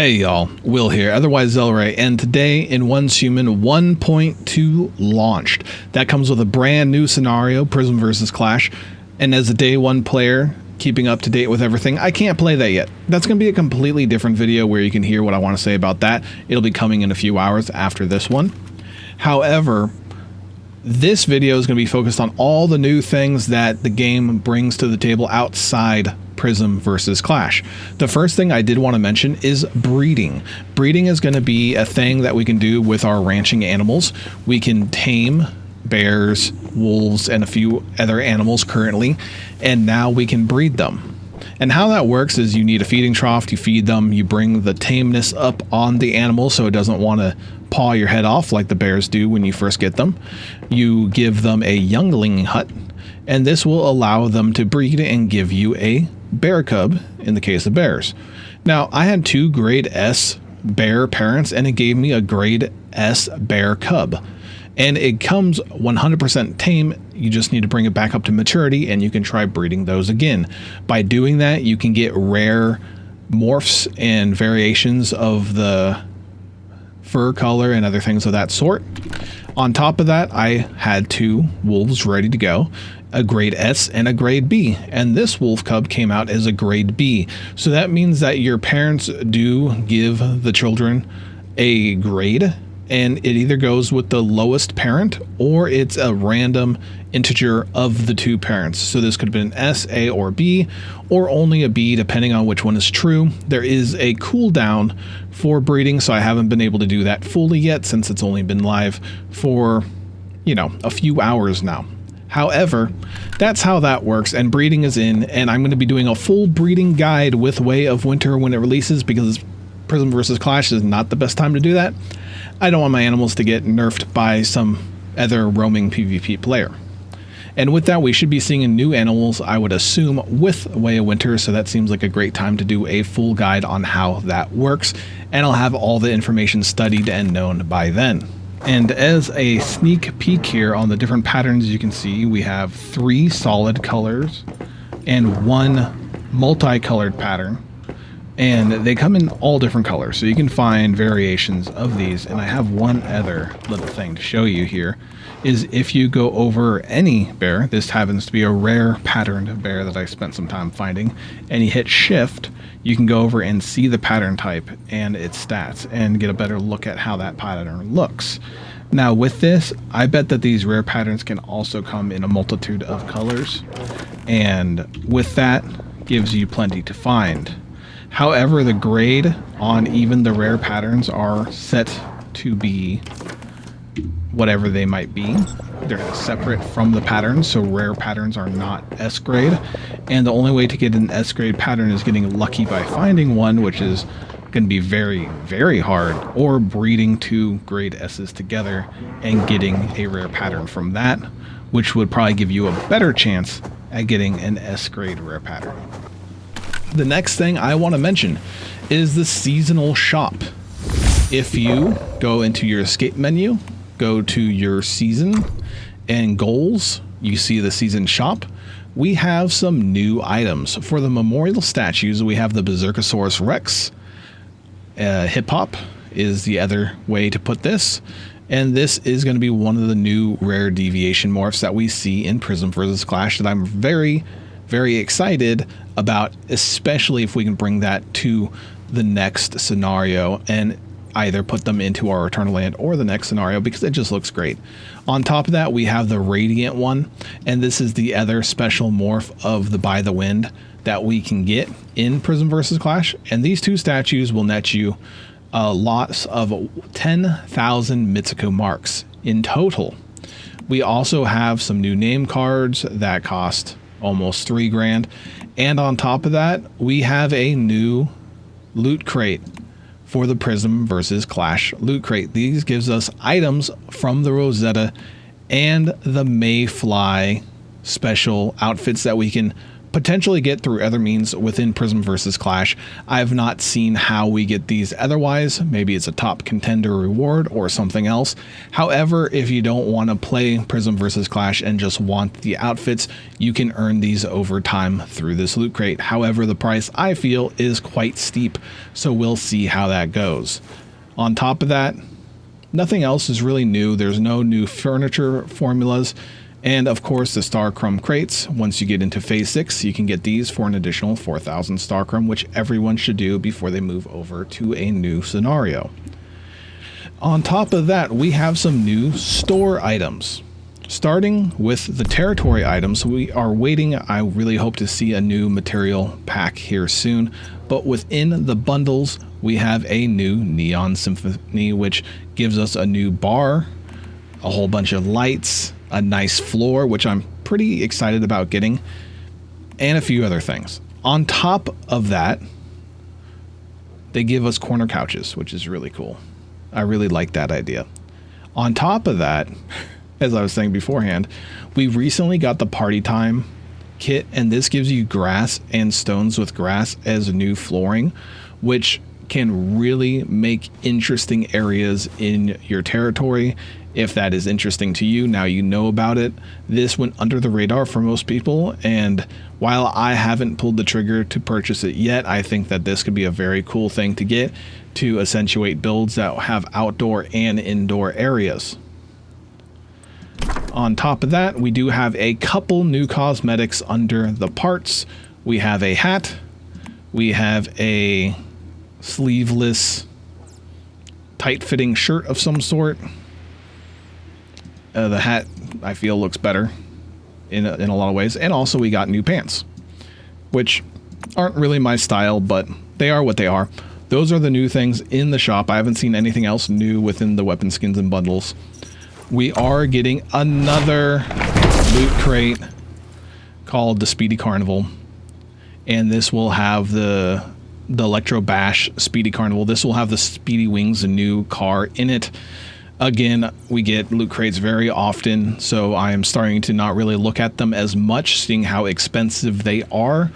Hey y'all, Will here, otherwise Zelray, and today in Once Human 1.2 launched. That comes with a brand new scenario, Prismverse Clash, and as a day one player, keeping up to date with everything, I can't play that yet. That's going to be a completely different video where you can hear what I want to say about that. It'll be coming in a few hours after this one. However, this video is going to be focused on all the new things that the game brings to the table outside Prismverse Clash. The first thing I did want to mention is breeding. Breeding is going to be a thing that we can do with our ranching animals. We can tame bears, wolves, and a few other animals currently, and now we can breed them. And how that works is you need a feeding trough, you feed them, you bring the tameness up on the animal so it doesn't want to paw your head off like the bears do when you first get them. You give them a youngling hut, and this will allow them to breed and give you a bear cub in the case of bears. Now, I had two grade S bear parents, and it gave me a grade S bear cub. And it comes 100% tame. You just need to bring it back up to maturity, and you can try breeding those again. By doing that, you can get rare morphs and variations of the fur color and other things of that sort. On top of that, I had two wolves ready to go, a grade S and a grade B, and this wolf cub came out as a grade B. So that means that your parents do give the children a grade, and it either goes with the lowest parent or it's a random integer of the two parents. So this could have been an S, A, or B, or only a B, depending on which one is true. There is a cooldown for breeding, so I haven't been able to do that fully yet since it's only been live for, a few hours now. However, that's how that works, and breeding is in, and I'm going to be doing a full breeding guide with Way of Winter when it releases, because Prismverse Clash is not the best time to do that. I don't want my animals to get nerfed by some other roaming PvP player. And with that, we should be seeing new animals, I would assume, with Way of Winter, so that seems like a great time to do a full guide on how that works, and I'll have all the information studied and known by then. And as a sneak peek here on the different patterns, you can see we have 3 solid colors and 1 multicolored pattern. And they come in all different colors, so you can find variations of these. And I have one other little thing to show you here, is if you go over any bear, this happens to be a rare patterned bear that I spent some time finding, and you hit shift, you can go over and see the pattern type and its stats and get a better look at how that pattern looks. Now with this, I bet that these rare patterns can also come in a multitude of colors, and with that gives you plenty to find. However, the grade on even the rare patterns are set to be whatever they might be. They're separate from the patterns, so rare patterns are not S grade. And the only way to get an S grade pattern is getting lucky by finding one, which is going to be very, very hard, or breeding 2 grade S's together and getting a rare pattern from that, which would probably give you a better chance at getting an S grade rare pattern. The next thing I want to mention is the seasonal shop. If you go into your escape menu, go to your season and goals, you see the season shop. We have some new items. For the memorial statues, we have the Berserkosaurus Rex. Hip Hop is the other way to put this. And this is going to be one of the new rare deviation morphs that we see in Prismverse Clash that I'm very excited about, especially if we can bring that to the next scenario and either put them into our Eternaland or the next scenario, because it just looks great. On top of that, we have the Radiant one, and this is the other special morph of the By the Wind that we can get in Prismverse Clash, and these 2 statues will net you lots of 10,000 Mitsuko marks in total. We also have some new name cards that cost almost 3 grand, and on top of that, we have a new loot crate for the Prismverse Clash loot crate. These gives us items from the Rosetta and the Mayfly special outfits that we can potentially get through other means within Prismverse Clash. I have not seen how we get these otherwise. Maybe it's a top contender reward or something else. However, if you don't want to play Prismverse Clash and just want the outfits, you can earn these over time through this loot crate. However, the price, I feel, is quite steep, so we'll see how that goes. On top of that, nothing else is really new. There's no new furniture formulas. And of course, the Star Crumb crates. Once you get into Phase 6, you can get these for an additional 4,000 Star Crumb, which everyone should do before they move over to a new scenario. On top of that, we have some new store items. Starting with the territory items, we are waiting. I really hope to see a new material pack here soon. But within the bundles, we have a new Neon Symphony, which gives us a new bar, a whole bunch of lights, a nice floor, which I'm pretty excited about getting, and a few other things. On top of that, they give us corner couches, which is really cool. I really like that idea. On top of that, as I was saying beforehand, we recently got the Party Time kit, and this gives you grass and stones with grass as new flooring, which can really make interesting areas in your territory. If that is interesting to you, now you know about it. This went under the radar for most people, and while I haven't pulled the trigger to purchase it yet, I think that this could be a very cool thing to get to accentuate builds that have outdoor and indoor areas. On top of that, we do have a couple new cosmetics under the parts. We have a hat, we have a sleeveless tight-fitting shirt of some sort. The hat, I feel, looks better in a lot of ways. And also we got new pants, which aren't really my style, but they are what they are. Those are the new things in the shop. I haven't seen anything else new within the weapon skins and bundles. We are getting another loot crate called the Speedy Carnival. And this will have the Electro Bash Speedy Carnival. This will have the Speedy Wings, a new car in it. Again, we get loot crates very often, so I am starting to not really look at them as much, seeing how expensive they are.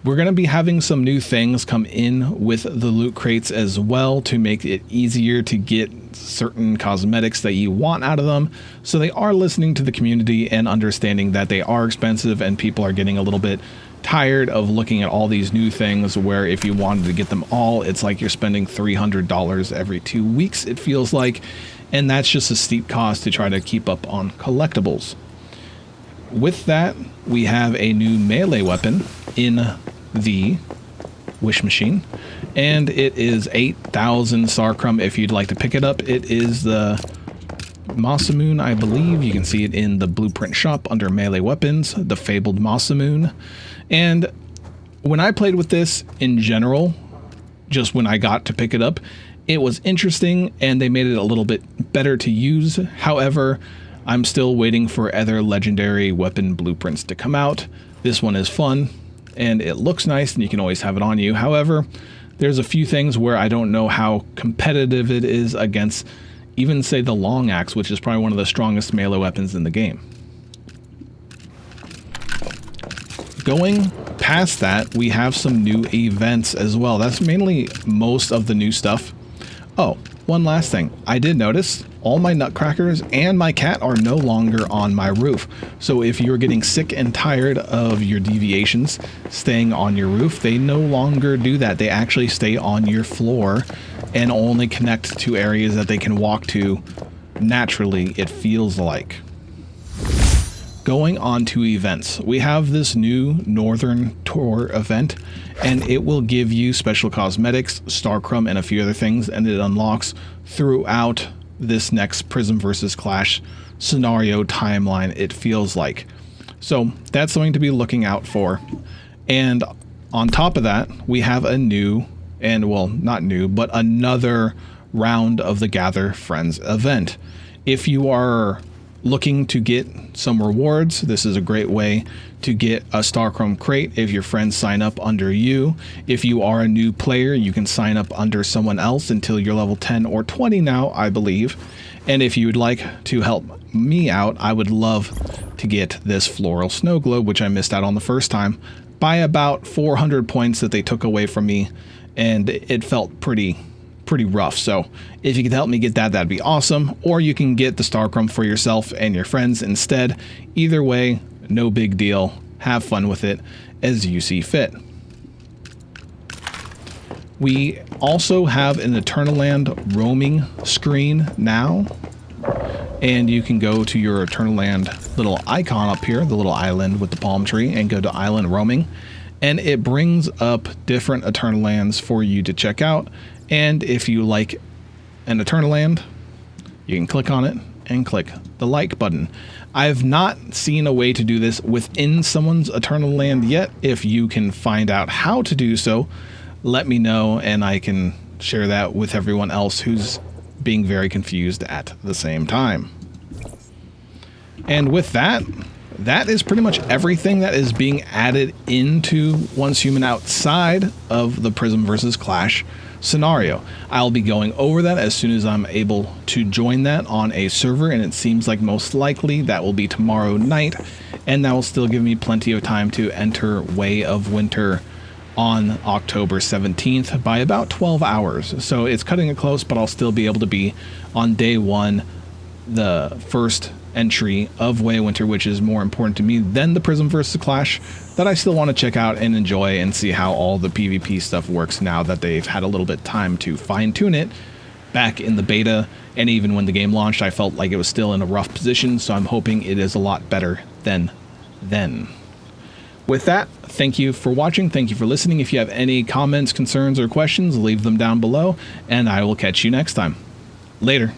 We're going to be having some new things come in with the loot crates as well to make it easier to get certain cosmetics that you want out of them. So they are listening to the community and understanding that they are expensive, and people are getting a little bit tired of looking at all these new things where if you wanted to get them all, it's like you're spending $300 every 2 weeks, it feels like. And that's just a steep cost to try to keep up on collectibles. With that, we have a new melee weapon in the Wish Machine, and it is 8,000 Star Crumb if you'd like to pick it up. It is the Masamune, I believe. You can see it in the blueprint shop under melee weapons, the fabled Masamune. And when I played with this in general, just when I got to pick it up, it was interesting, and they made it a little bit better to use. However, I'm still waiting for other legendary weapon blueprints to come out. This one is fun, and it looks nice, and you can always have it on you. However, there's a few things where I don't know how competitive it is against even, say, the long axe, which is probably one of the strongest melee weapons in the game. Going past that, we have some new events as well. That's mainly most of the new stuff. Oh, one last thing. I did notice all my nutcrackers and my cat are no longer on my roof. So if you're getting sick and tired of your deviations staying on your roof, they no longer do that. They actually stay on your floor and only connect to areas that they can walk to naturally, it feels like. Going on to events, we have this new Northern Tour event, and it will give you special cosmetics, Star Crumb, and a few other things, and it unlocks throughout this next Prismverse Clash scenario timeline, it feels like. So that's something to be looking out for. And on top of that, we have a new, and well, not new, but another round of the Gather Friends event. If you are looking to get some rewards, this is a great way to get a Star Crumb crate if your friends sign up under you. If you are a new player, you can sign up under someone else until you're level 10 or 20 now, I believe. And if you would like to help me out, I would love to get this floral snow globe, which I missed out on the first time. by about 400 points that they took away from me, and it felt pretty rough. So if you could help me get that, that'd be awesome. Or you can get the Star Crumb for yourself and your friends instead. Either way, no big deal. Have fun with it as you see fit. We also have an Eternaland roaming screen now, and you can go to your Eternaland little icon up here, the little island with the palm tree, and go to island roaming, and it brings up different Eternalands for you to check out. And if you like an Eternaland, you can click on it and click the like button. I've not seen a way to do this within someone's Eternaland yet. If you can find out how to do so, let me know, and I can share that with everyone else who's being very confused at the same time. And with that, that is pretty much everything that is being added into Once Human outside of the Prismverse Clash scenario. I'll be going over that as soon as I'm able to join that on a server, and it seems like most likely that will be tomorrow night, and that will still give me plenty of time to enter Way of Winter on October 17th by about 12 hours. So it's cutting it close, but I'll still be able to be on day one, the first entry of Way of Winter, which is more important to me than the Prismverse Clash, that I still want to check out and enjoy and see how all the PvP stuff works now that they've had a little bit of time to fine-tune it. Back in the beta, and even when the game launched, I felt like it was still in a rough position, so I'm hoping it is a lot better than then. With that, thank you for watching, thank you for listening. If you have any comments, concerns, or questions, leave them down below, and I will catch you next time. Later.